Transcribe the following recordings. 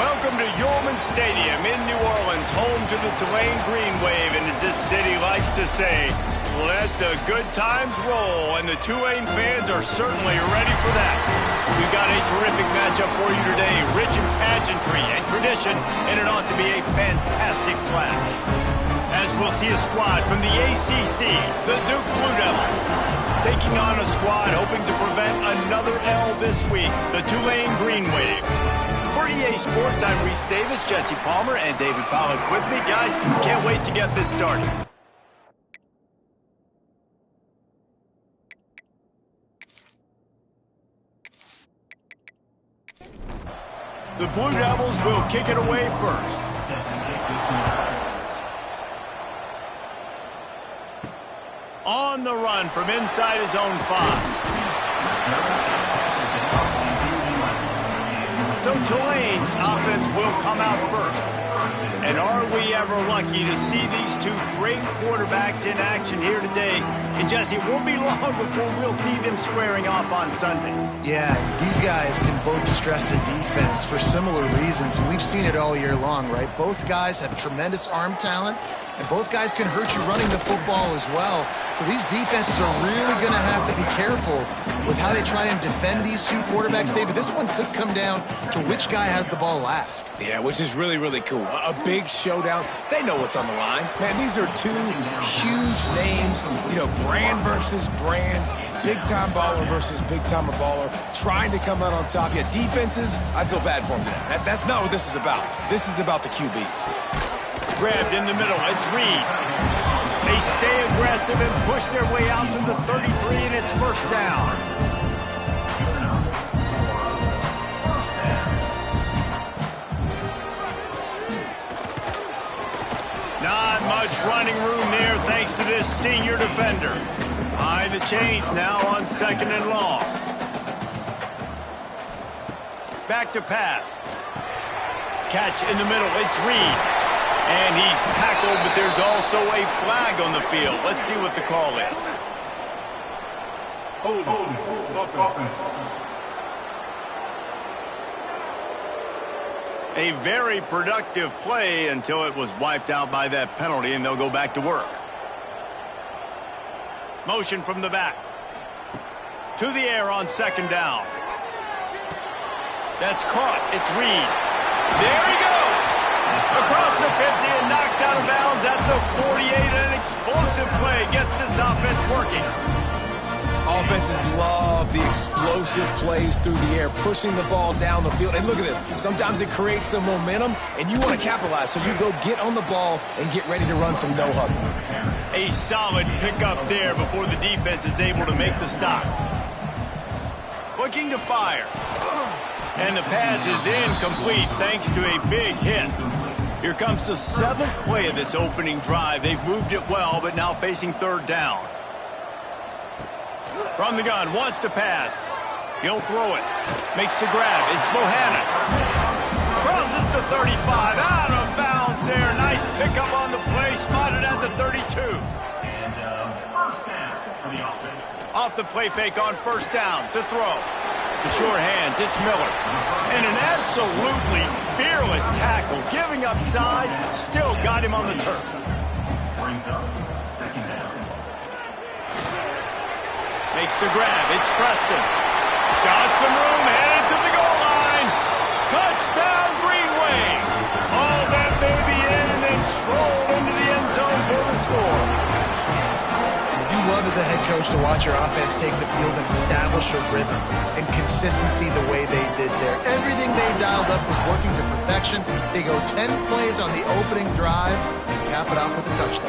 Welcome to Yeoman Stadium in New Orleans, home to the Tulane Green Wave, and as this city likes to say, let the good times roll, and the Tulane fans are certainly ready for that. We've got a terrific matchup for you today, rich in pageantry and tradition, and it ought to be a fantastic clash. As we'll see a squad from the ACC, the Duke Blue Devils, taking on a squad hoping to prevent another L this week, the Tulane Green Wave. For EA Sports, I'm Reese Davis, Jesse Palmer, and David Pollock with me. Guys, can't wait to get this started. The Blue Devils will kick it away first. On the run from inside his own 5. So Tulane's offense will come out first. And are we ever lucky to see these two great quarterbacks in action here today? And Jesse, it won't be long before we'll see them squaring off on Sundays. Yeah, these guys can both stress a defense for similar reasons, and we've seen it all year long, right? Both guys have tremendous arm talent, and both guys can hurt you running the football as well. So these defenses are really going to have to be careful with how they try and defend these two quarterbacks, David. This one could come down to which guy has the ball last. Yeah, which is really, really cool. A big showdown. They know what's on the line. Man, these are two huge names, you know, brand versus brand, big-time baller versus big-time baller, trying to come out on top. Yeah, defenses, I feel bad for them today. That's not what this is about. This is about the QBs. Grabbed in the middle, it's Reed. They stay aggressive and push their way out to the 33, and it's first down. Not much running room there thanks to this senior defender. Behind the chains now on 2nd and long. Back to pass. Catch in the middle, it's Reed. And he's tackled, but there's also a flag on the field. Let's see what the call is. A very productive play until it was wiped out by that penalty, and they'll go back to work. Motion from the back. To the air on 2nd down. That's caught. It's Reed. There he goes. Across the 50 and knocked out of bounds at the 48. An explosive play gets this offense working. Offenses love the explosive plays through the air, pushing the ball down the field. And look at this. Sometimes it creates some momentum, and you want to capitalize. So you go get on the ball and get ready to run some no-huddle. A solid pickup there before the defense is able to make the stop. Looking to fire. And the pass is incomplete thanks to a big hit. Here comes the 7th play of this opening drive. They've moved it well, but now facing 3rd down. From the gun, wants to pass. He'll throw it. Makes the grab. It's Bohannon. Crosses the 35. Out of bounds there. Nice pickup on the play. Spotted at the 32. And first down for the offense. Off the play fake on 1st down to throw. The short hands, it's Miller. And an absolutely fearless tackle, giving up size, still got him on the turf. Brings up 2nd down. Makes the grab, it's Preston. Got some room, headed to the goal line. Touchdown, Green Wave. All that baby in and then strolled into the end zone for the score. You love as a head coach to watch your offense take the field and establish a rhythm and consistency the way they did there. Everything they dialed up was working to perfection. They go 10 plays on the opening drive and cap it off with a touchdown.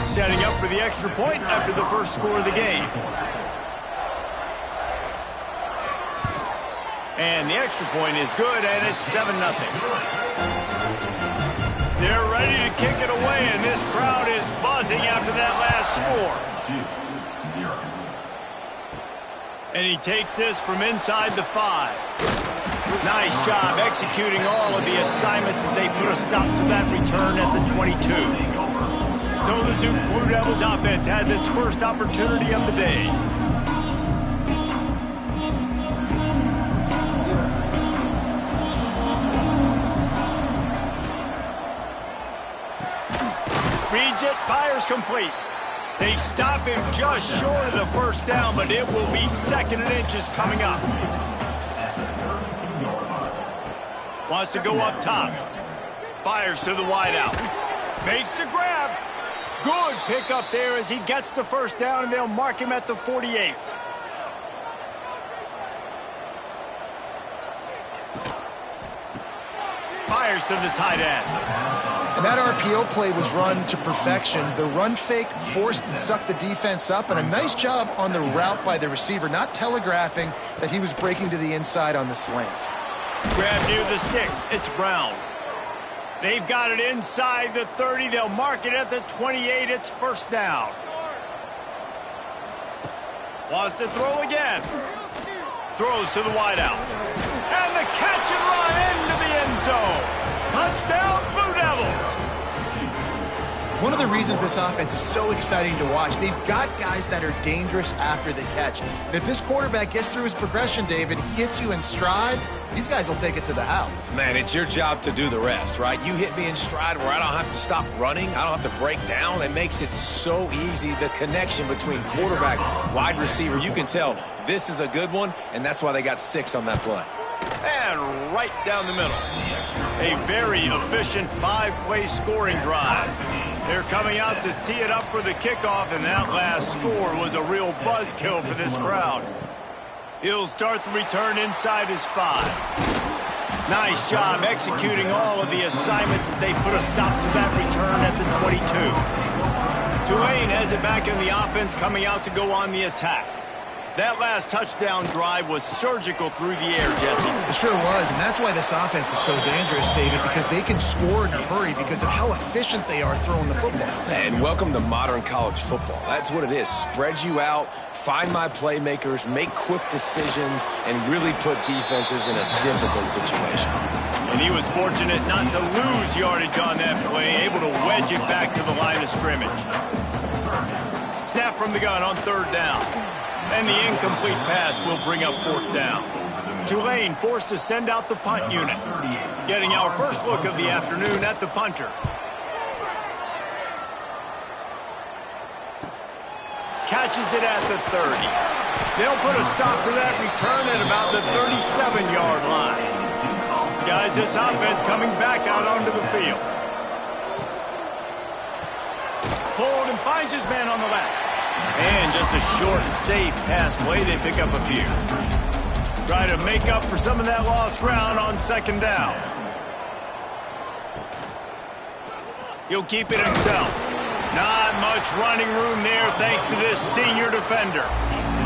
Setting up for the extra point after the first score of the game. And the extra point is good, and it's 7-0. They're ready to kick it away, and this crowd is buzzing after that last score. 2-0. And he takes this from inside the 5. Nice job executing all of the assignments as they put a stop to that return at the 22. So the Duke Blue Devils offense has its first opportunity of the day. Reads it, fires complete. They stop him just short of the first down, but it will be 2nd and inches coming up. Wants to go up top. Fires to the wideout. Makes the grab. Good pickup there as he gets the first down, and they'll mark him at the 48. Fires to the tight end. And that RPO play was run to perfection. The run fake forced and sucked the defense up, and a nice job on the route by the receiver, not telegraphing that he was breaking to the inside on the slant. Grab near the sticks. It's Brown. They've got it inside the 30. They'll mark it at the 28. It's first down. Wants to throw again. Throws to the wideout. And the catch and run into the end zone. Touchdown, Blue Devils. One of the reasons this offense is so exciting to watch, they've got guys that are dangerous after the catch. And if this quarterback gets through his progression, David, hits you in stride, these guys will take it to the house. Man, it's your job to do the rest, right? You hit me in stride where I don't have to stop running. I don't have to break down. It makes it so easy. The connection between quarterback, wide receiver, you can tell this is a good one, and that's why they got 6 on that play. And right down the middle. A very efficient 5-play scoring drive. They're coming out to tee it up for the kickoff, and that last score was a real buzzkill for this crowd. He'll start the return inside his 5. Nice job executing all of the assignments as they put a stop to that return at the 22. Tulane has it back in the offense, coming out to go on the attack. That last touchdown drive was surgical through the air, Jesse. It sure was, and that's why this offense is so dangerous, David, because they can score in a hurry because of how efficient they are throwing the football. And welcome to modern college football. That's what it is. Spread you out, find my playmakers, make quick decisions, and really put defenses in a difficult situation. And he was fortunate not to lose yardage on that play, able to wedge it back to the line of scrimmage. Snap from the gun on 3rd down. And the incomplete pass will bring up 4th down. Tulane forced to send out the punt unit. Getting our first look of the afternoon at the punter. Catches it at the 30. They'll put a stop to that return at about the 37-yard line. Guys, this offense coming back out onto the field. Pulled and finds his man on the left. And just a short, safe pass play. They pick up a few. Try to make up for some of that lost ground on 2nd down. He'll keep it himself. Not much running room there thanks to this senior defender.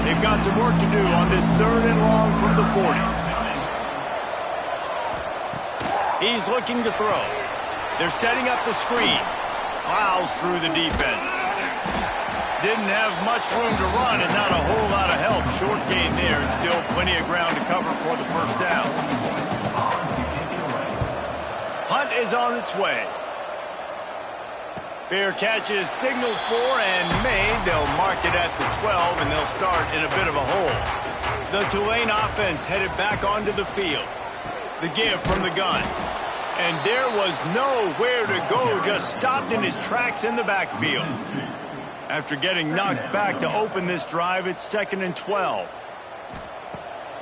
They've got some work to do on this 3rd and long from the 40. He's looking to throw. They're setting up the screen. Plows through the defense. Didn't have much room to run and not a whole lot of help. Short gain there and still plenty of ground to cover for the first down. Punt is on its way. Fair catch is signaled for and made. They'll mark it at the 12, and they'll start in a bit of a hole. The Tulane offense headed back onto the field. The give from the gun. And there was nowhere to go, just stopped in his tracks in the backfield. After getting knocked back to open this drive, it's 2nd and 12.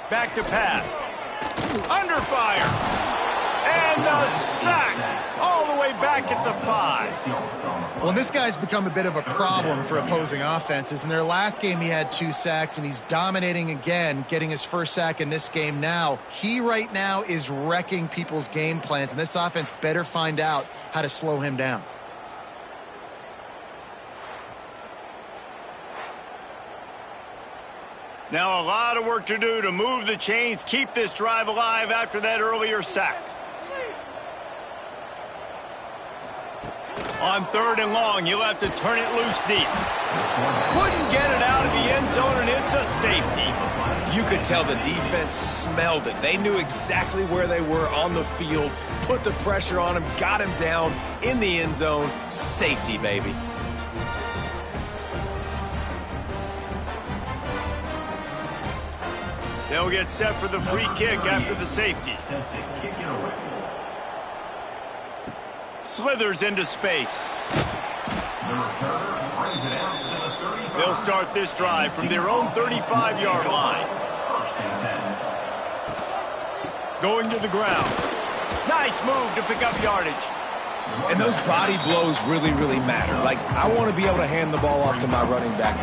Back to pass. Under fire. And a sack all the way back at the 5. Well, this guy's become a bit of a problem for opposing offenses. In their last game, he had 2 sacks, and he's dominating again, getting his first sack in this game now. He right now is wrecking people's game plans, and this offense better find out how to slow him down. Now a lot of work to do to move the chains, keep this drive alive after that earlier sack. On 3rd and long, you'll have to turn it loose deep. Couldn't get it out of the end zone, and it's a safety. You could tell the defense smelled it. They knew exactly where they were on the field, put the pressure on him, got him down in the end zone. Safety, baby. They'll get set for the free kick after the safety. Set to kick it away. Slithers into space. The returner brings it out to the 35. They'll start this drive from their own 35-yard line. First and 10. Going to the ground. Nice move to pick up yardage. And those body blows really, really matter. Like, I want to be able to hand the ball off to my running back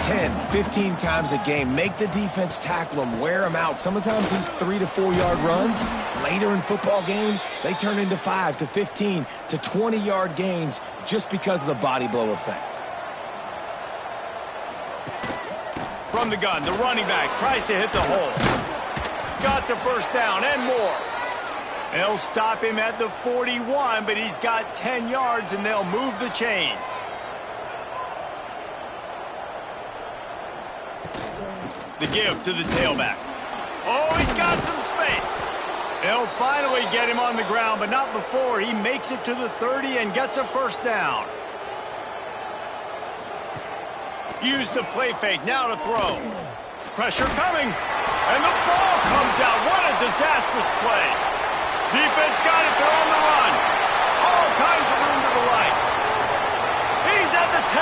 10, 15 times a game. Make the defense tackle him, wear him out. Sometimes these 3 to 4 yard runs, later in football games, they turn into 5 to 15 to 20 yard gains just because of the body blow effect. From the gun, the running back tries to hit the hole. Got the first down and more. They'll stop him at the 41, but he's got 10 yards, and they'll move the chains. The give to the tailback. Oh, he's got some space. They'll finally get him on the ground, but not before he makes it to the 30 and gets a first down. Use the play fake, now to throw. Pressure coming, and the ball comes out. What a disastrous play. Defense got it, they're on the run. All kinds of room to the right. He's at the 10.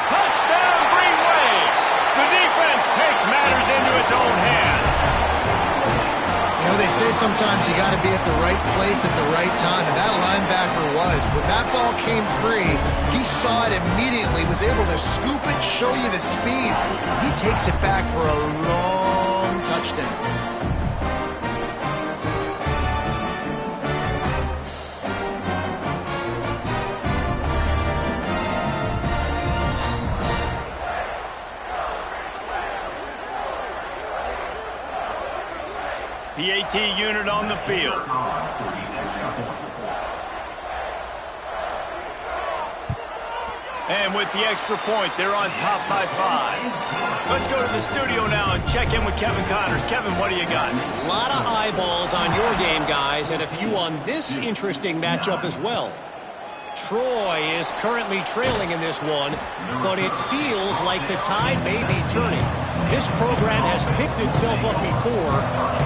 Touchdown, Green Wave. The defense takes matters into its own hands. You know, they say sometimes you got to be at the right place at the right time, and that linebacker was. When that ball came free, he saw it immediately, was able to scoop it, show you the speed. He takes it back for a long touchdown. The AT unit on the field. And with the extra point, they're on top by 5. Let's go to the studio now and check in with Kevin Connors. Kevin, what do you got? A lot of eyeballs on your game, guys, and a few on this interesting matchup as well. Troy is currently trailing in this one, but it feels like the tide may be turning. This program has picked itself up before,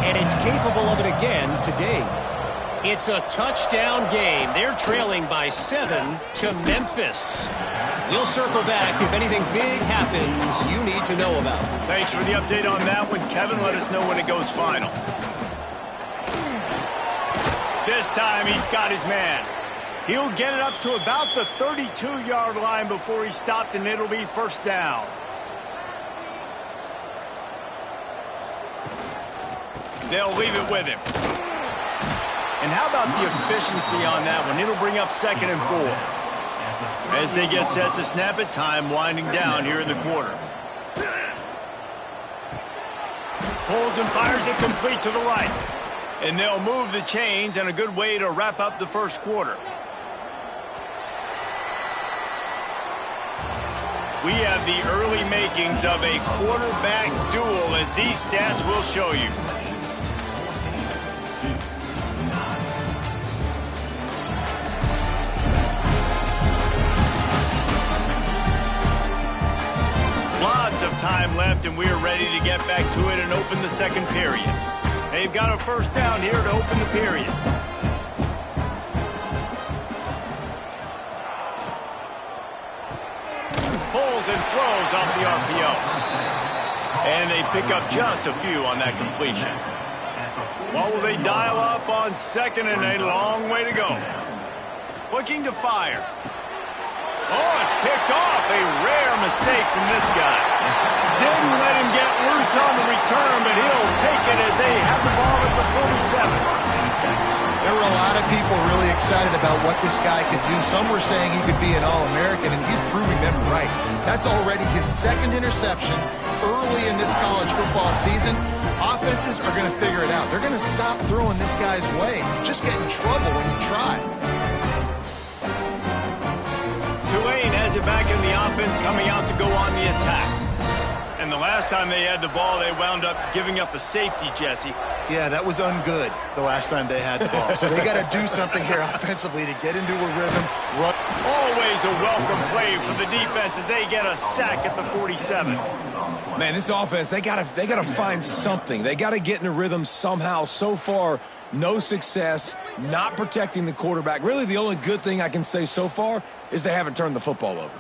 and it's capable of it again today. It's a touchdown game. They're trailing by 7 to Memphis. We'll circle back if anything big happens you need to know about. Thanks for the update on that one, Kevin. Let us know when it goes final. This time he's got his man. He'll get it up to about the 32-yard line before he's stopped, and it'll be first down. They'll leave it with him. And how about the efficiency on that one? It'll bring up 2nd and 4. As they get set to snap it, time winding down here in the quarter. Pulls and fires it complete to the right. And they'll move the chains, and a good way to wrap up the first quarter. We have the early makings of a quarterback duel, as these stats will show you. Lots of time left, and we're ready to get back to it and open the second period. They've got a first down here to open the period. Pulls and throws off the RPO. And they pick up just a few on that completion. What will they dial up on 2nd and a long way to go? Looking to fire. Oh, it's picked off. A rare mistake from this guy. Didn't let him get loose on the return, but he'll take it as they have the ball at the 47. There were a lot of people really excited about what this guy could do. Some were saying he could be an All-American, and he's proving them right. That's already his 2nd interception early in this college football season. Offenses are going to figure it out. They're going to stop throwing this guy's way. You just get in trouble when you try. Tulane has it back in the offense, coming out to go on the attack. And the last time they had the ball, they wound up giving up a safety, Jesse. Yeah, that was ungood the last time they had the ball. So they got to do something here offensively to get into a rhythm. Run. Always a welcome play for the defense as they get a sack at the 47. Man, this offense, they gotta find something. They gotta get in a rhythm somehow. So far, no success, not protecting the quarterback. Really, the only good thing I can say so far is they haven't turned the football over.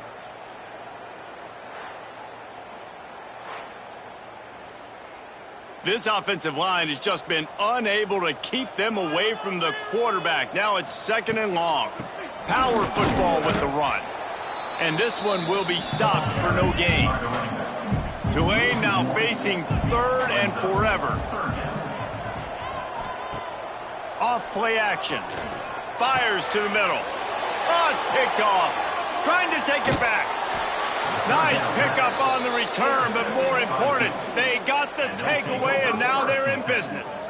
This offensive line has just been unable to keep them away from the quarterback. Now it's 2nd and long. Power football with the run. And this one will be stopped for no gain. Tulane now facing 3rd and forever. Off play action. Fires to the middle. Oh, it's picked off. Trying to take it back. Nice pickup on the return, but more important, they got the takeaway, and now they're in business.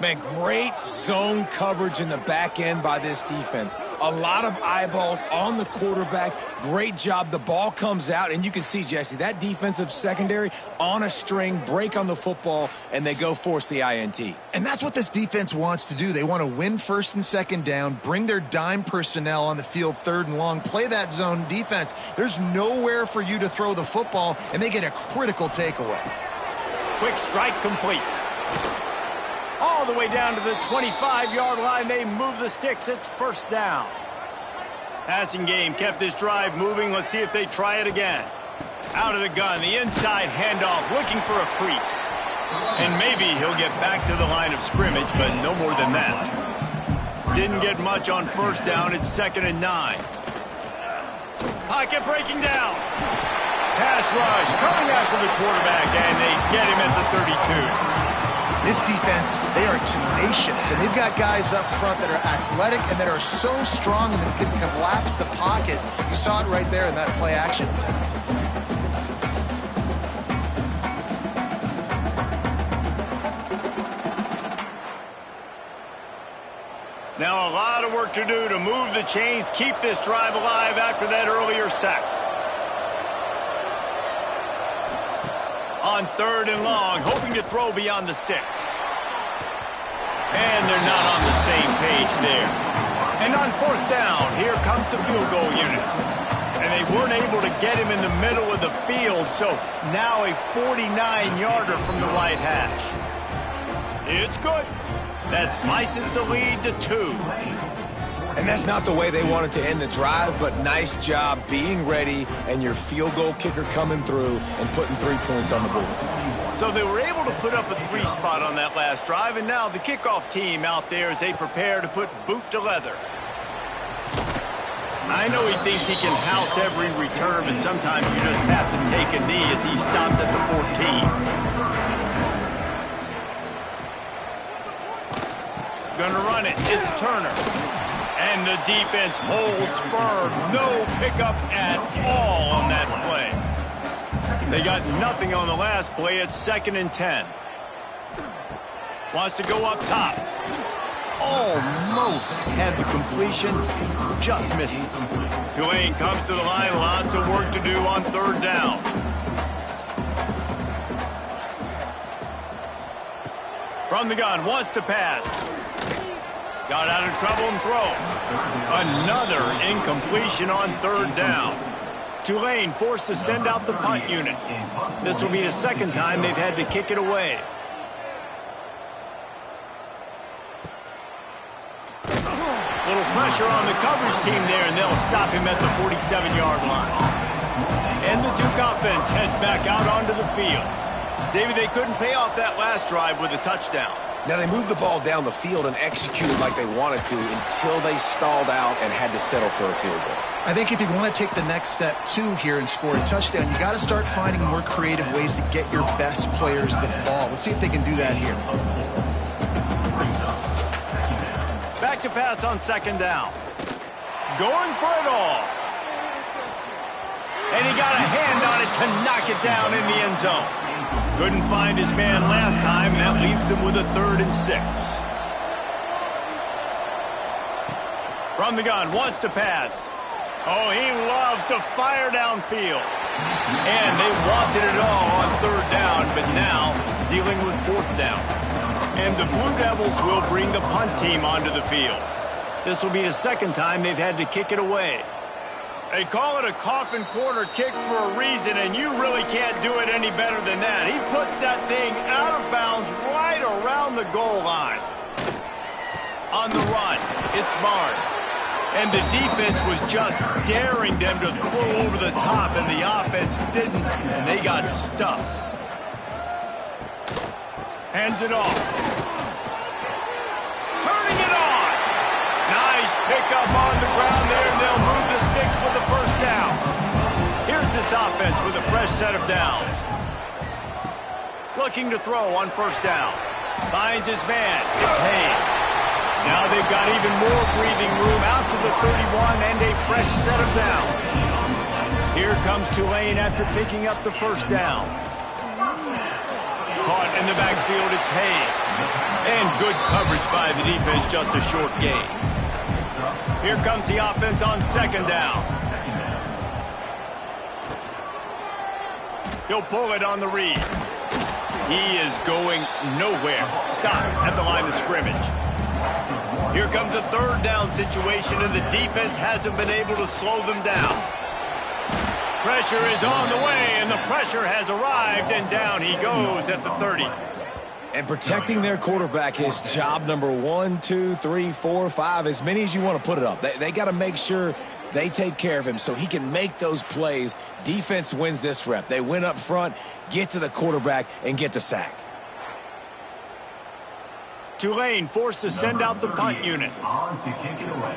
Man, great zone coverage in the back end by this defense. A lot of eyeballs on the quarterback. Great job. The ball comes out, and you can see, Jesse, that defensive secondary on a string, break on the football, and they go force the INT. And that's what this defense wants to do. They want to win 1st and 2nd down, bring their dime personnel on the field 3rd and long, play that zone defense. There's nowhere for you to throw the football, and they get a critical takeaway. Quick strike complete. All the way down to the 25-yard line. They move the sticks. It's 1st down. Passing game kept this drive moving. Let's see if they try it again. Out of the gun, the inside handoff, looking for a crease. And maybe he'll get back to the line of scrimmage, but no more than that. Didn't get much on 1st down. It's 2nd and 9. Pocket breaking down. Pass rush coming after the quarterback, and they get him at the 32. This defense, they are tenacious, and they've got guys up front that are athletic and that are so strong and that can collapse the pocket. You saw it right there in that play action attempt. Now a lot of work to do to move the chains, keep this drive alive after that earlier sack. On 3rd and long, hoping to throw beyond the sticks. And they're not on the same page there. And on 4th down, here comes the field goal unit. And they weren't able to get him in the middle of the field, so now a 49-yarder from the right hash. It's good. That slices the lead to 2. And that's not the way they wanted to end the drive, but nice job being ready and your field goal kicker coming through and putting 3 points on the board. So they were able to put up a 3 spot on that last drive, and now the kickoff team out there as they prepare to put boot to leather. I know he thinks he can house every return, but sometimes you just have to take a knee as he stopped at the 14. Gonna run it. It's Turner. And the defense holds firm. No pickup at all on that play. They got nothing on the last play. It's 2nd and 10. Wants to go up top. Almost had the completion. Just missed it. Tulane comes to the line. Lots of work to do on 3rd down. From the gun. Wants to pass. Got out of trouble and throws. Another incompletion on 3rd down. Tulane forced to send out the punt unit. This will be the 2nd time they've had to kick it away. Little pressure on the coverage team there, and they'll stop him at the 47-yard line. And the Duke offense heads back out onto the field. David, they couldn't pay off that last drive with a touchdown. Now, they moved the ball down the field and executed like they wanted to until they stalled out and had to settle for a field goal. I think if you want to take the next step, too, here and score a touchdown, you got to start finding more creative ways to get your best players the ball. Let's see if they can do that here. Back to pass on 2nd down. Going for it all. And he got a hand on it to knock it down in the end zone. Couldn't find his man last time, and that leaves him with a 3rd and 6. From the gun, wants to pass. Oh, he loves to fire downfield. And they wanted it all on 3rd down, but now dealing with 4th down. And the Blue Devils will bring the punt team onto the field. This will be the second time they've had to kick it away. They call it a coffin corner kick for a reason, and you really can't do it any better than that. He puts that thing out of bounds right around the goal line. On the run, it's Mars. And the defense was just daring them to throw over the top, and the offense didn't, and they got stuffed. Hands it off. Turning it on. Nice pickup on the ground there, and they'll move the sticks with the first down. Here's this offense with a fresh set of downs. Looking to throw on first down. Finds his man. It's Hayes. Now they've got even more breathing room out to the 31 and a fresh set of downs. Here comes Tulane after picking up the first down. Caught in the backfield, it's Hayes. And good coverage by the defense, just a short gain. Here comes the offense on second down. He'll pull it on the read. He is going nowhere. Stop at the line of scrimmage. Here comes a third down situation, and the defense hasn't been able to slow them down. Pressure is on the way, and the pressure has arrived, and down he goes at the 30. And protecting their quarterback is job number 1, 2, 3, 4, 5, as many as you want to put it up. They got to make sure they take care of him so he can make those plays. Defense wins this rep. They win up front, get to the quarterback, and get the sack. Tulane forced to send out the punt unit. On to kick it away.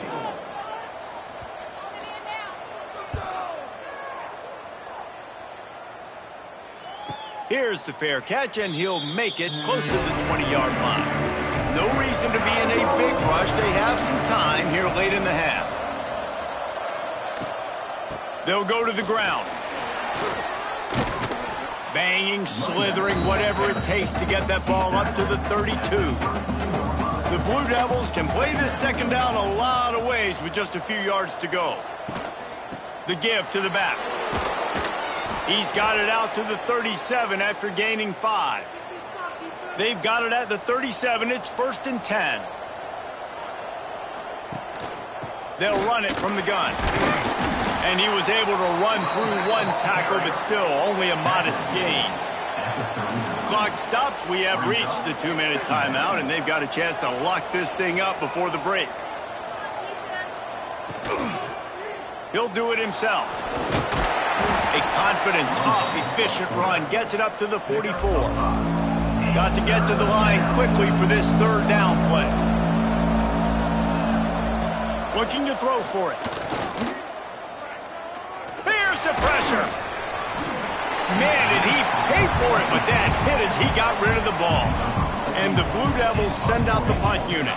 Here's the fair catch, and he'll make it close to the 20-yard line. No reason to be in a big rush. They have some time here late in the half. They'll go to the ground. Banging, slithering, whatever it takes to get that ball up to the 32. The Blue Devils can play this second down a lot of ways with just a few yards to go. The give to the back. He's got it out to the 37 after gaining 5. They've got it at the 37. It's 1st and 10. They'll run it from the gun. And he was able to run through one tackle, but still only a modest gain. Clock stops. We have reached the 2-minute timeout, and they've got a chance to lock this thing up before the break. He'll do it himself. A confident, tough, efficient run. Gets it up to the 44. Got to get to the line quickly for this third down play. Looking to throw for it. There's the pressure. Man, did he pay for it with that hit as he got rid of the ball. And the Blue Devils send out the punt unit.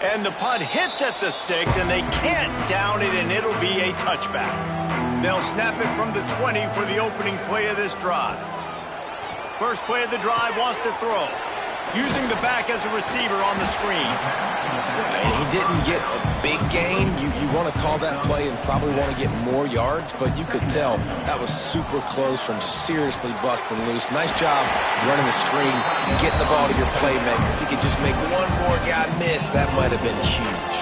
And the punt hits at the 6, and they can't down it, and it'll be a touchback. They'll snap it from the 20 for the opening play of this drive. First play of the drive, wants to throw. Using the back as a receiver on the screen. He didn't get a big gain. You want to call that play and probably want to get more yards, but you could tell that was super close from seriously busting loose. Nice job running the screen, getting the ball to your playmaker. If he could just make one more guy miss, that might have been huge.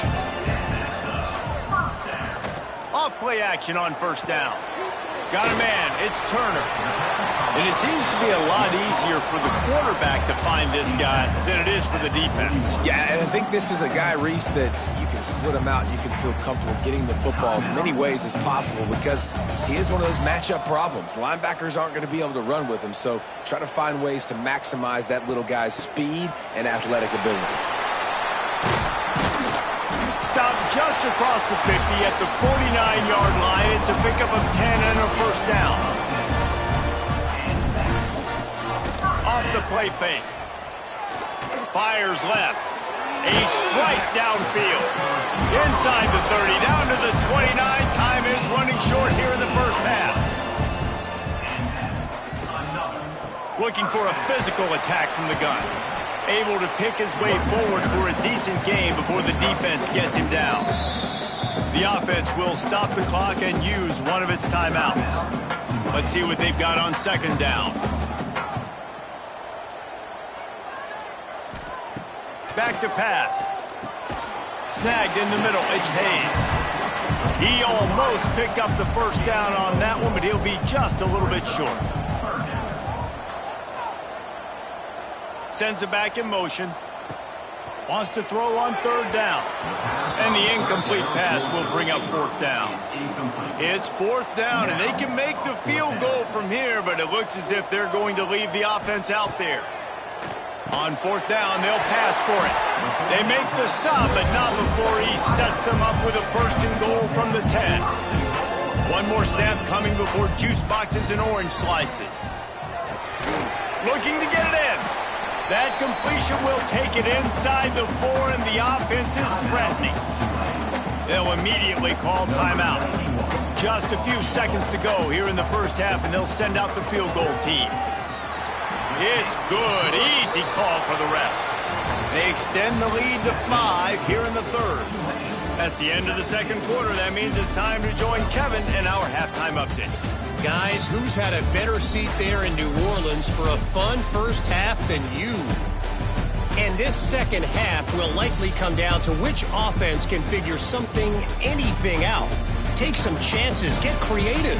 Off play action on first down. Got a man. It's Turner. And it seems to be a lot easier for the quarterback to find this guy than it is for the defense. Yeah, and I think this is a guy, Reese, that you can split him out. You can feel comfortable getting the football as many ways as possible because he is one of those matchup problems. Linebackers aren't going to be able to run with him, so try to find ways to maximize that little guy's speed and athletic ability. Stopped just across the 50 at the 49-yard line. It's a pickup of 10 and a first down. Off the play fake. Fires left. A strike downfield. Inside the 30, down to the 29. Time is running short here in the first half. Looking for a physical attack from the gun. Able to pick his way forward for a decent game before the defense gets him down. The offense will stop the clock and use one of its timeouts. Let's see what they've got on second down. Back to pass. Snagged in the middle. It's Hayes. He almost picked up the first down on that one, but he'll be just a little bit short. Sends it back in motion. Wants to throw on third down. And the incomplete pass will bring up fourth down. It's fourth down, and they can make the field goal from here, but it looks as if they're going to leave the offense out there. On fourth down, they'll pass for it. They make the stop, but not before he sets them up with a first and goal from the 10. One more snap coming before juice boxes and orange slices. Looking to get it in. That completion will take it inside the 4, and the offense is threatening. They'll immediately call timeout. Just a few seconds to go here in the first half, and they'll send out the field goal team. It's good. Easy call for the refs. They extend the lead to 5 here in the third. That's the end of the second quarter. That means it's time to join Kevin in our halftime update. Guys, who's had a better seat there in New Orleans for a fun first half than you? And this second half will likely come down to which offense can figure anything out. Take some chances, get creative.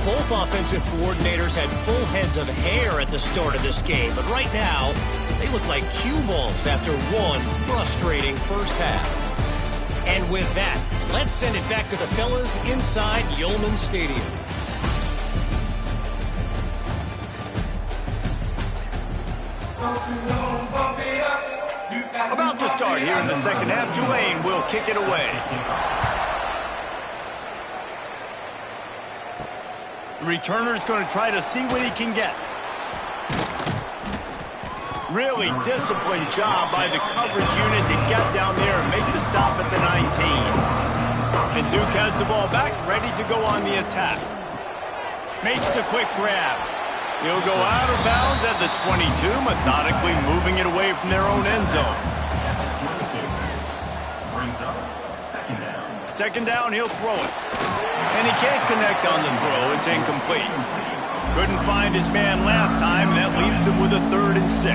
Both offensive coordinators had full heads of hair at the start of this game, but right now, they look like cue balls after one frustrating first half. And with that, let's send it back to the fellas inside Yulman Stadium. About to start here in the second half, Tulane will kick it away. The returner's going to try to see what he can get. Really disciplined job by the coverage unit to get down there and make the stop at the 19. And Duke has the ball back, ready to go on the attack. Makes the quick grab. He'll go out of bounds at the 22, methodically moving it away from their own end zone. Second down, he'll throw it. And he can't connect on the throw. It's incomplete. Couldn't find his man last time, and that leaves him with a 3rd and 6.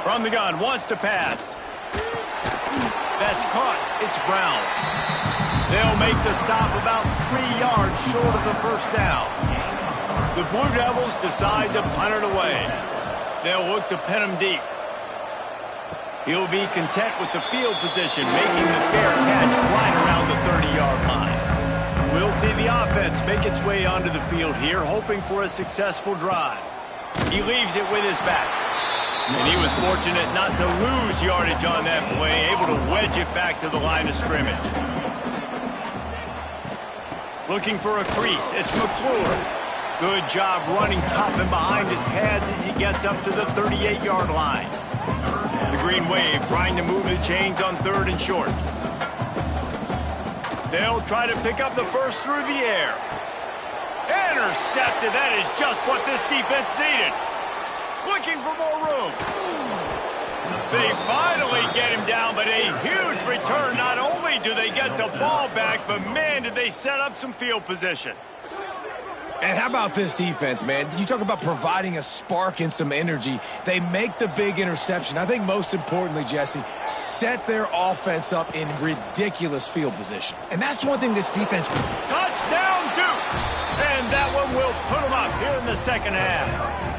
From the gun, wants to pass. That's caught. It's Brown. They'll make the stop about 3 yards short of the first down. The Blue Devils decide to punt it away. They'll look to pin him deep. He'll be content with the field position, making the fair catch right around the 30-yard line. We'll see the offense make its way onto the field here, hoping for a successful drive. He leaves it with his back. And he was fortunate not to lose yardage on that play, able to wedge it back to the line of scrimmage. Looking for a crease. It's McClure. Good job running tough and behind his pads as he gets up to the 38-yard line. The Green Wave trying to move the chains on 3rd and short. They'll try to pick up the first through the air. Intercepted. That is just what this defense needed. Looking for more room. They finally get him down, but a huge return. Not only do they get the ball back, but man, did they set up some field position. And how about this defense, man? You talk about providing a spark and some energy. They make the big interception. I think most importantly, Jesse, set their offense up in ridiculous field position. And that's one thing this defense... Touchdown, Duke! And that one will put them up here in the second half.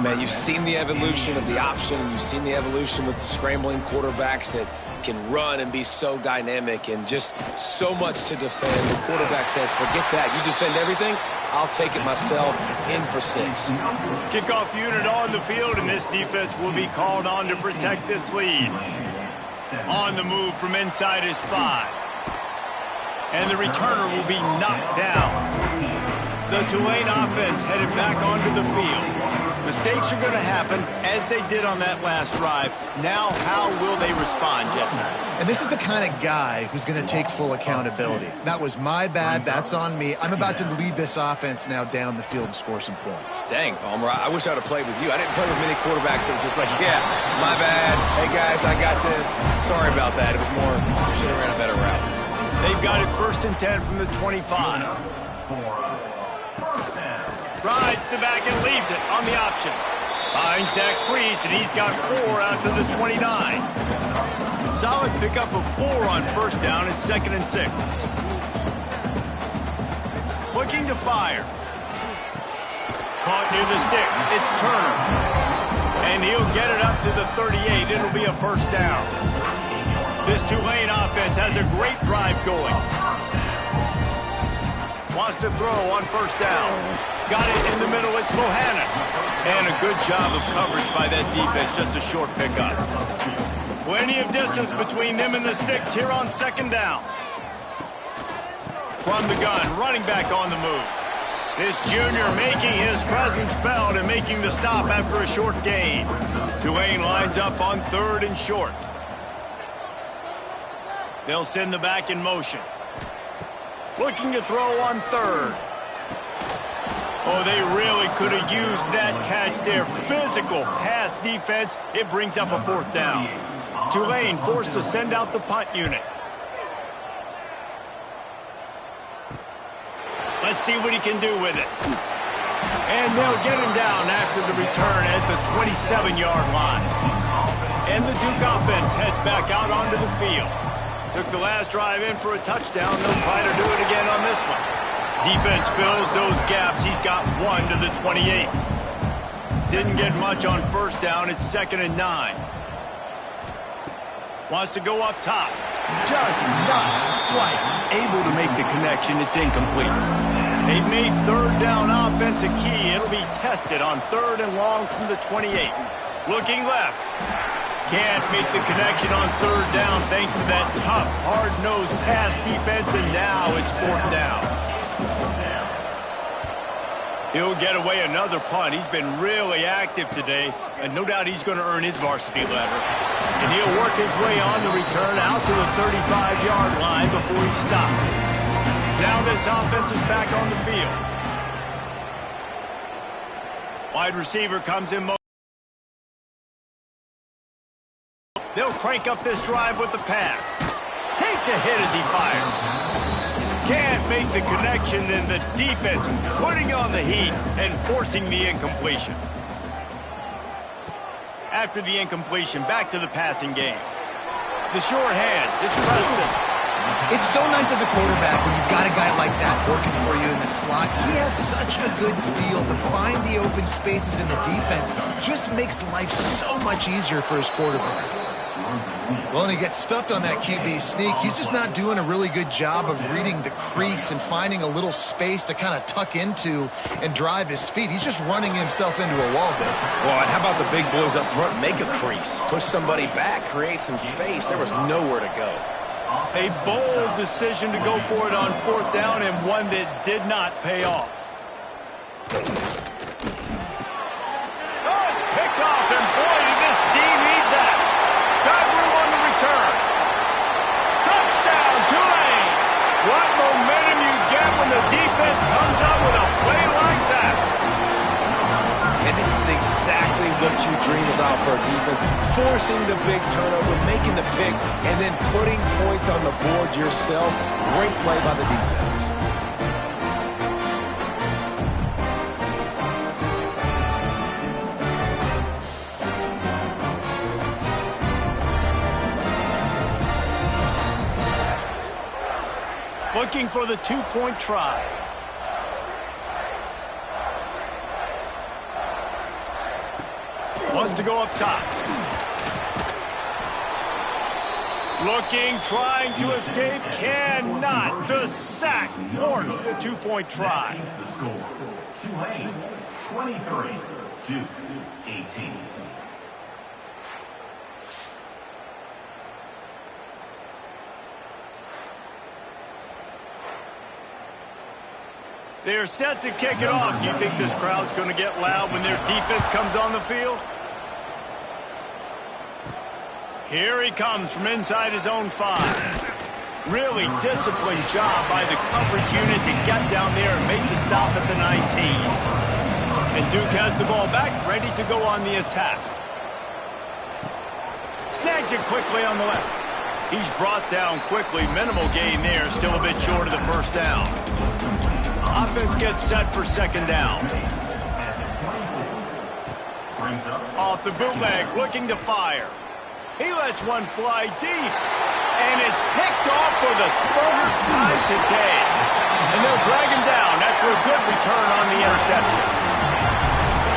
Man, you've seen the evolution of the option, and you've seen the evolution with the scrambling quarterbacks that can run and be so dynamic and just so much to defend. The quarterback says, forget that. You defend everything, I'll take it myself. In for 6. Kickoff unit on the field, and this defense will be called on to protect this lead. On the move from inside his 5. And the returner will be knocked down. The Tulane offense headed back onto the field. Mistakes are going to happen, as they did on that last drive. Now, how will they respond, Jesse? And this is the kind of guy who's going to take full accountability. That was my bad. That's on me. I'm about to lead this offense now down the field and score some points. Dang, Palmer, I wish I would have played with you. I didn't play with many quarterbacks that were just like, yeah, my bad. Hey, guys, I got this. Sorry about that. It was more, should have ran a better route. They've got it 1st and 10 from the 25. Rides the back and leaves it on the option. Finds that crease, and he's got 4 out to the 29. Solid pickup of 4 on first down and 2nd and 6. Looking to fire. Caught near the sticks. It's Turner. And he'll get it up to the 38. It'll be a first down. This Tulane offense has a great drive going. Wants to throw on first down. Got it in the middle. It's Bohannon. And a good job of coverage by that defense. Just a short pickup. Plenty of distance between them and the sticks here on 2nd down. From the gun, running back on the move. This junior making his presence felt and making the stop after a short gain. Tulane lines up on 3rd and short. They'll send the back in motion. Looking to throw on 3rd. Oh, they really could have used that catch there. Physical pass defense. It brings up a 4th down. Tulane forced to send out the punt unit. Let's see what he can do with it. And they'll get him down after the return at the 27-yard line. And the Duke offense heads back out onto the field. Took the last drive in for a touchdown. They'll try to do it again on this one. Defense fills those gaps. He's got 1 to the 28. Didn't get much on first down. It's 2nd and 9. Wants to go up top. Just not quite able to make the connection. It's incomplete. They've made 3rd down offense a key. It'll be tested on 3rd and long from the 28. Looking left. Can't make the connection on 3rd down thanks to that tough, hard-nosed pass defense, and now it's 4th down. He'll get away another punt. He's been really active today, and no doubt he's going to earn his varsity letter. And he'll work his way on the return out to the 35-yard line before he's stopped. Now this offense is back on the field. Wide receiver comes in motion. They'll crank up this drive with the pass. Takes a hit as he fires. Can't make the connection, and the defense putting on the heat and forcing the incompletion. After the incompletion, back to the passing game. The short hands, it's Preston. It's so nice as a quarterback when you've got a guy like that working for you in the slot. He has such a good feel to find the open spaces in the defense. Just makes life so much easier for his quarterback. Well, and he gets stuffed on that QB sneak. He's just not doing a really good job of reading the crease and finding a little space to kind of tuck into and drive his feet. He's just running himself into a wall there. Well, and how about the big boys up front? Make a crease. Push somebody back. Create some space. There was nowhere to go. A bold decision to go for it on 4th down, and one that did not pay off. Oh, it's picked off, and boy, did this D need that. Got room on the return. Touchdown, Tulane. What momentum you get when the defense comes up with a play like that. And this is exactly what you dream about for a defense. Forcing the big turnover, making the pick, and then putting points on the board yourself. Great play by the defense. Looking for the 2-point try. Wants to go up top. Looking, trying to escape, cannot. The sack thwarts the 2-point try. The score, Tulane 23, Duke 18. They're set to kick it off. You think this crowd's going to get loud when their defense comes on the field? Here he comes from inside his own 5. Really disciplined job by the coverage unit to get down there and make the stop at the 19. And Duke has the ball back, ready to go on the attack. Snags it quickly on the left. He's brought down quickly. Minimal gain there, still a bit short of the first down. Offense gets set for 2nd down. Off the bootleg, looking to fire. He lets one fly deep. And it's picked off for the third time today. And they'll drag him down after a good return on the interception.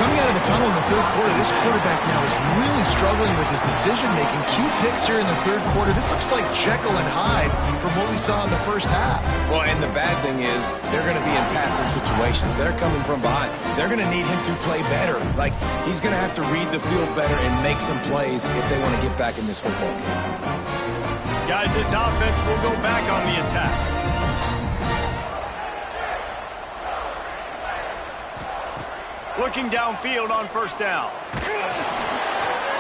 Coming out of the tunnel in the third quarter, this quarterback now is really struggling with his decision-making. 2 picks here in the third quarter. This looks like Jekyll and Hyde from what we saw in the first half. Well, and the bad thing is they're going to be in passing situations. They're coming from behind. They're going to need him to play better. Like, he's going to have to read the field better and make some plays if they want to get back in this football game. Guys, this offense will go back on the attack. Looking downfield on first down.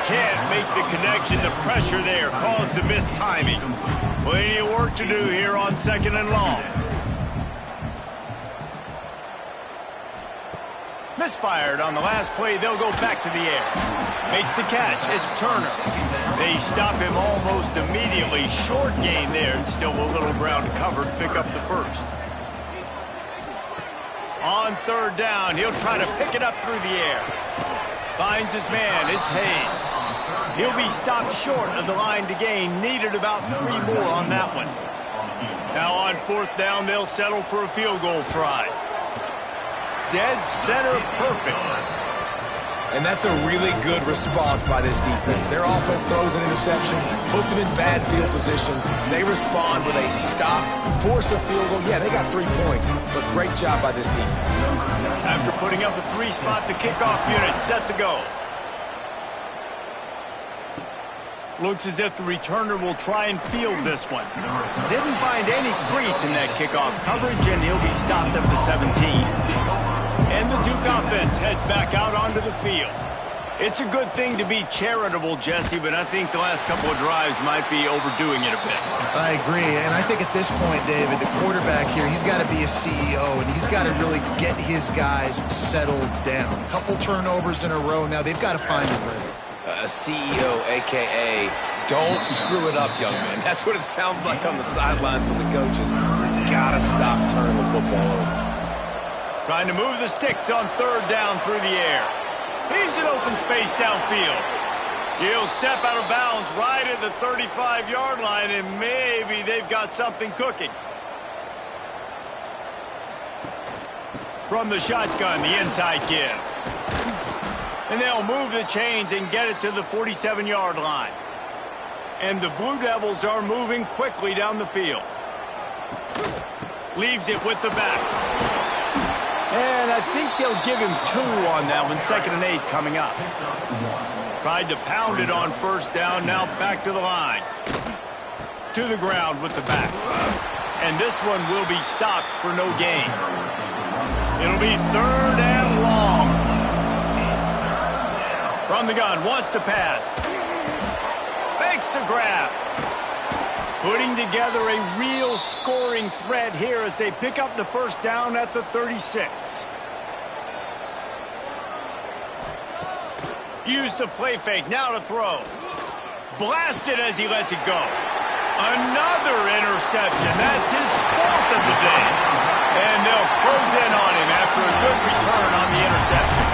Can't make the connection. The pressure there caused the missed timing. Plenty of work to do here on second and long. Misfired on the last play. They'll go back to the air. Makes the catch. It's Turner. They stop him almost immediately. Short gain there, and still a little ground covered. Pick up the first. On third down, he'll try to pick it up through the air. Finds his man. It's Hayes. He'll be stopped short of the line to gain. Needed about 3 more on that one. Now on fourth down, they'll settle for a field goal try. Dead center perfect. And that's a really good response by this defense. Their offense throws an interception, puts them in bad field position. They respond with a stop, force a field goal. Yeah, they got 3 points, but great job by this defense. After putting up a 3-spot, the kickoff unit set to go. Looks as if the returner will try and field this one. Didn't find any crease in that kickoff coverage, and he'll be stopped at the 17. And the Duke offense heads back out onto the field. It's a good thing to be charitable, Jesse, but I think the last couple of drives might be overdoing it a bit. I agree, and I think at this point, David, the quarterback here, he's got to be a CEO, and he's got to really get his guys settled down. A couple turnovers in a row. Now they've got to find a rhythm. A CEO, a.k.a. don't screw it up, young man. That's what it sounds like on the sidelines with the coaches. You got to stop turning the football over. Trying to move the sticks on third down through the air. He's in open space downfield. He'll step out of bounds right at the 35-yard line, and maybe they've got something cooking. From the shotgun, the inside give. And they'll move the chains and get it to the 47-yard line. And the Blue Devils are moving quickly down the field. Leaves it with the back. And I think they'll give him 2 on that one. 2nd and 8 coming up. Tried to pound it on first down. Now back to the line. To the ground with the back. And this one will be stopped for no gain. It'll be 3rd and long. From the gun, wants to pass. Makes the grab. Putting together a real scoring threat here as they pick up the first down at the 36. Use the play fake, now to throw. Blasted as he lets it go. Another interception. That's his 4th of the day. And they'll close in on him after a good return on the interception.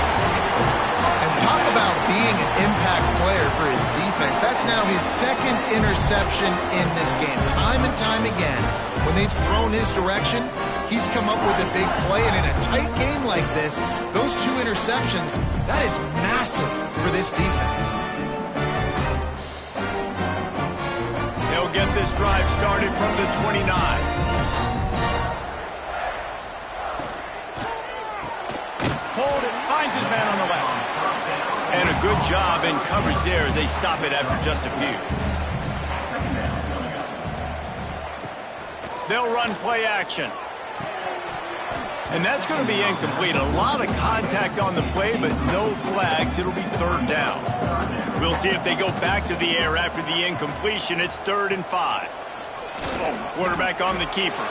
And talk about being an impact player for his defense. That's now his 2nd interception in this game. Time and time again, when they've thrown his direction, he's come up with a big play. And in a tight game like this, those 2 interceptions, that is massive for this defense. They'll get this drive started from the 29. Hold it, finds his man on the left. And a good job in coverage there as they stop it after just a few. They'll run play action. And that's going to be incomplete. A lot of contact on the play, but no flags. It'll be 3rd down. We'll see if they go back to the air after the incompletion. It's 3rd and 5. Quarterback on the keeper.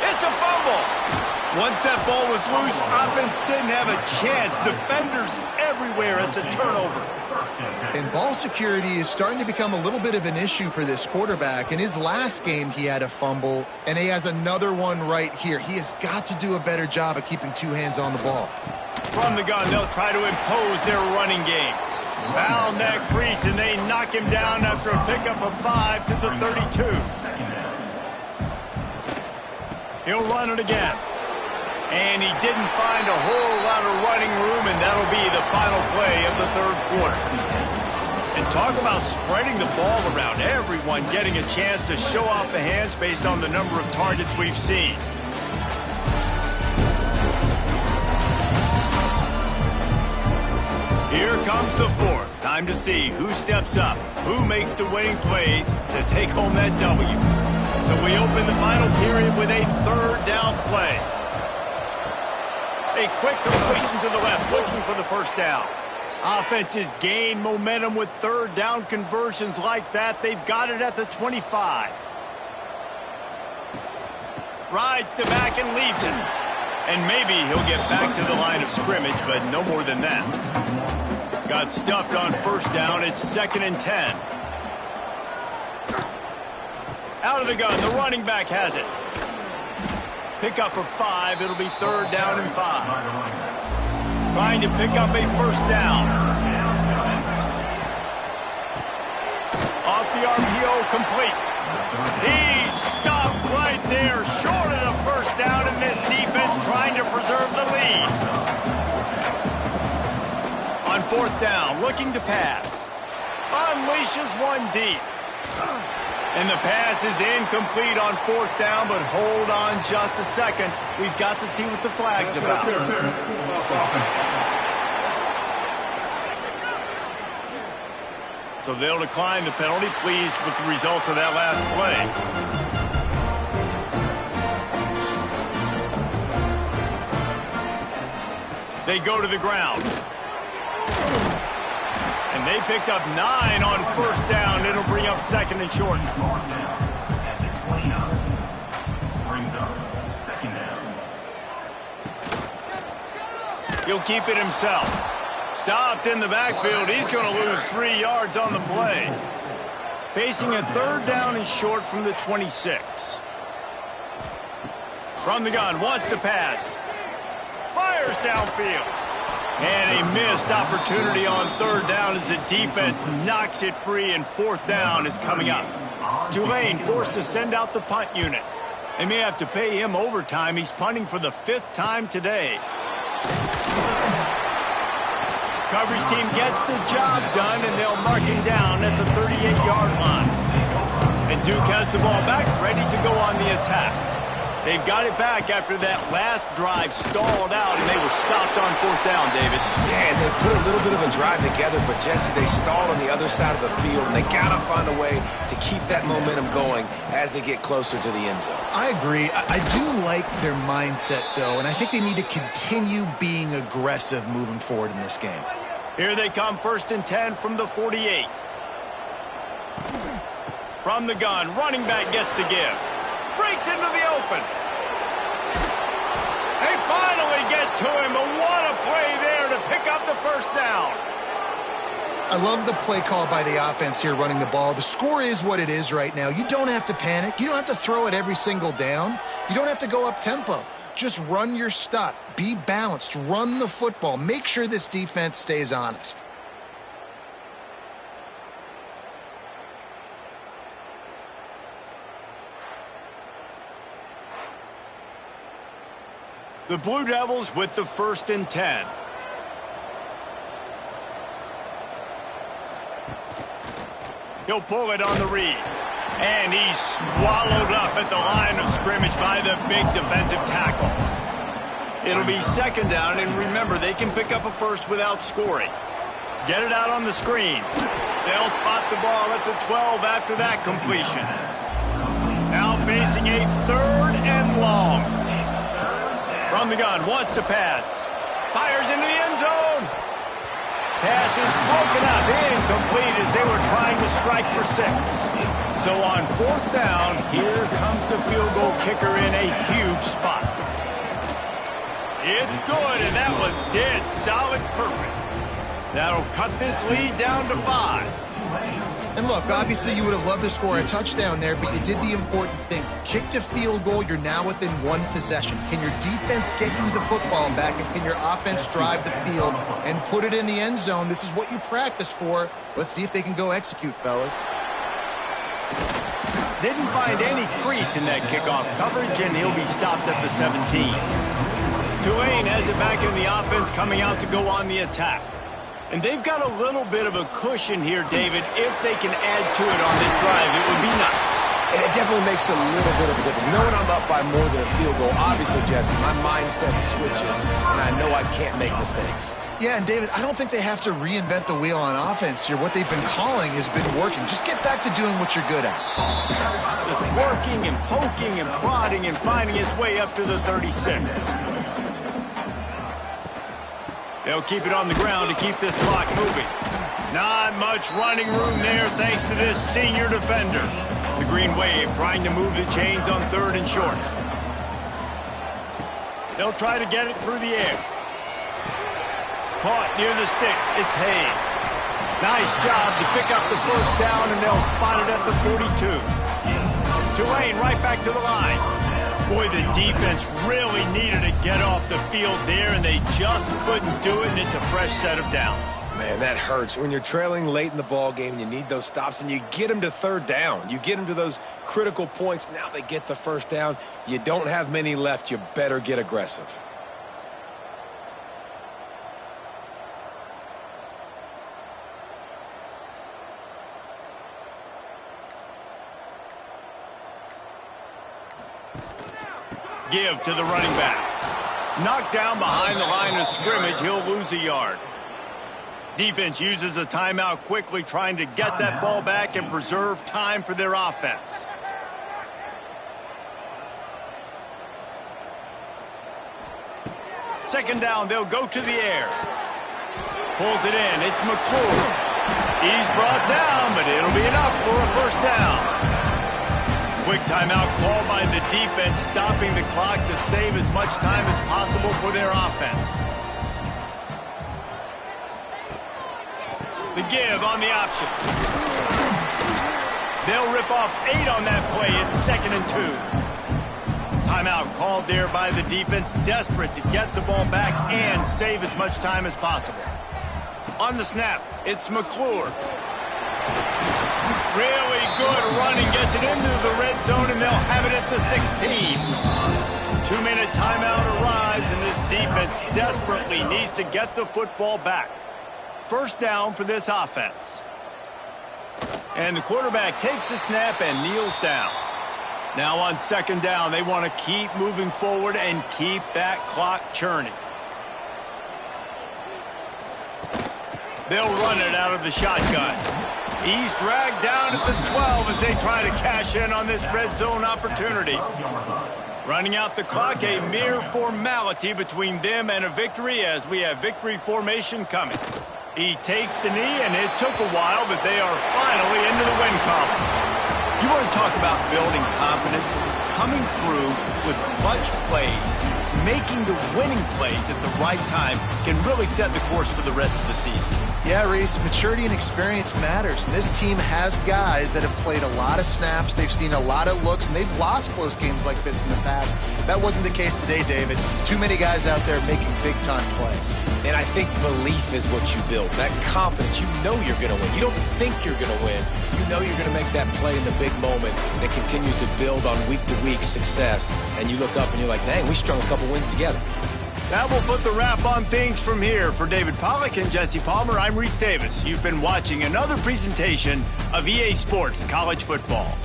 It's a fumble. Once that ball was loose, offense didn't have a chance. Defenders everywhere. It's a turnover. And ball security is starting to become a little bit of an issue for this quarterback. In his last game, he had a fumble, and he has another one right here. He has got to do a better job of keeping 2 hands on the ball. From the gun, they'll try to impose their running game. Found that crease, and they knock him down after a pickup of 5 to the 32. He'll run it again. And he didn't find a whole lot of running room, and that'll be the final play of the third quarter. And talk about spreading the ball around. Everyone getting a chance to show off the hands based on the number of targets we've seen. Here comes the fourth. Time to see who steps up, who makes the winning plays to take home that W. So we open the final period with a third down play. A quick completion to the left, looking for the first down. Offenses gain momentum with third down conversions like that. They've got it at the 25. Rides to back and leaves it. And maybe he'll get back to the line of scrimmage, but no more than that. Got stuffed on first down. It's 2nd and 10. Out of the gun. The running back has it. Pickup of 5. It'll be 3rd down and 5. Trying to pick up a first down. Off the RPO, complete. He's stopped right there, short of the first down, and this defense trying to preserve the lead. On 4th down, looking to pass. Unleashes one deep. And the pass is incomplete on 4th down, but hold on just a second. We've got to see what the flag's about. So they'll decline the penalty, pleased with the results of that last play. They go to the ground. And they picked up 9 on first down. It'll bring up 2nd and short. He'll keep it himself. Stopped in the backfield. He's going to lose 3 yards on the play. Facing a 3rd down and short from the 26. From the gun, wants to pass. Fires downfield. And a missed opportunity on 3rd down as the defense knocks it free, and 4th down is coming up. Tulane forced to send out the punt unit. They may have to pay him overtime. He's punting for the 5th time today. Coverage team gets the job done, and they'll mark him down at the 38-yard line. And Duke has the ball back, ready to go on the attack. They've got it back after that last drive stalled out, and they were stopped on 4th down, David. Yeah, and they put a little bit of a drive together, but, Jesse, they stalled on the other side of the field, and they got to find a way to keep that momentum going as they get closer to the end zone. I agree. I do like their mindset, though, and I think they need to continue being aggressive moving forward in this game. Here they come, 1st and 10 from the 48. From the gun, running back gets to give. Breaks into the open. They finally get to him, but what a play there to pick up the first down. I love the play call by the offense here running the ball. The score is what it is right now. You don't have to panic. You don't have to throw it every single down. You don't have to go up tempo. Just run your stuff. Be balanced. Run the football. Make sure this defense stays honest. The Blue Devils with the 1st and 10. He'll pull it on the read. And he's swallowed up at the line of scrimmage by the big defensive tackle. It'll be 2nd down, and remember, they can pick up a first without scoring. Get it out on the screen. They'll spot the ball at the 12 after that completion. Now facing a 3rd and long. From the gun, wants to pass. Fires into the end zone. Pass is broken up, incomplete as they were trying to strike for 6. So on 4th down, here comes the field goal kicker in a huge spot. It's good, and that was dead solid perfect. That'll cut this lead down to 5. And look, obviously you would have loved to score a touchdown there, but you did the important thing. Kicked a field goal, you're now within one possession. Can your defense get you the football back, and can your offense drive the field and put it in the end zone? This is what you practice for. Let's see if they can go execute, fellas. Didn't find any crease in that kickoff coverage, and he'll be stopped at the 17. Tulane has it back in the offense, coming out to go on the attack. And they've got a little bit of a cushion here, David. If they can add to it on this drive, it would be nice. And it definitely makes a little bit of a difference. Knowing I'm up by more than a field goal, obviously, Jesse, my mindset switches, and I know I can't make mistakes. Yeah, and David, I don't think they have to reinvent the wheel on offense here. What they've been calling has been working. Just get back to doing what you're good at. Just working and poking and prodding and finding his way up to the 36. They'll keep it on the ground to keep this clock moving. Not much running room there thanks to this senior defender. The Green Wave trying to move the chains on 3rd and short. They'll try to get it through the air. Caught near the sticks. It's Hayes. Nice job to pick up the first down, and they'll spot it at the 42. Tulane right back to the line. Boy, the defense really needed to get off the field there, and they just couldn't do it, and it's a fresh set of downs. Man, that hurts. When you're trailing late in the ball game, you need those stops, and you get them to 3rd down. You get them to those critical points. Now they get the first down. You don't have many left. You better get aggressive. Give to the running back. Knocked down behind the line of scrimmage. He'll lose a yard. Defense uses a timeout quickly, trying to get that ball back and preserve time for their offense. Second down, they'll go to the air. Pulls it in. It's McClure. He's brought down, but it'll be enough for a first down. Quick timeout called by the defense, stopping the clock to save as much time as possible for their offense. The give on the option. They'll rip off 8 on that play. It's 2nd and 2. Timeout called there by the defense, desperate to get the ball back and save as much time as possible. On the snap, it's McClure. Really good running, gets it into the red zone, and they'll have it at the 16. 2-minute timeout arrives, and this defense desperately needs to get the football back. First down for this offense. And the quarterback takes the snap and kneels down. Now on 2nd down, they want to keep moving forward and keep that clock churning. They'll run it out of the shotgun. He's dragged down at the 12 as they try to cash in on this red zone opportunity. Running out the clock, a mere formality between them and a victory as we have victory formation coming. He takes the knee, and it took a while, but they are finally into the win column. You want to talk about building confidence? Coming through with clutch plays, making the winning plays at the right time can really set the course for the rest of the season. Yeah, Reese, maturity and experience matters. This team has guys that have played a lot of snaps. They've seen a lot of looks, and they've lost close games like this in the past. That wasn't the case today, David. Too many guys out there making big-time plays. And I think belief is what you build. That confidence, you know you're going to win. You don't think you're going to win. You know you're going to make that play in the big moment that continues to build on week-to-week success. And you look up and you're like, dang, we strung a couple wins together. That will put the wrap on things from here. For David Pollack and Jesse Palmer, I'm Reese Davis. You've been watching another presentation of EA Sports College Football.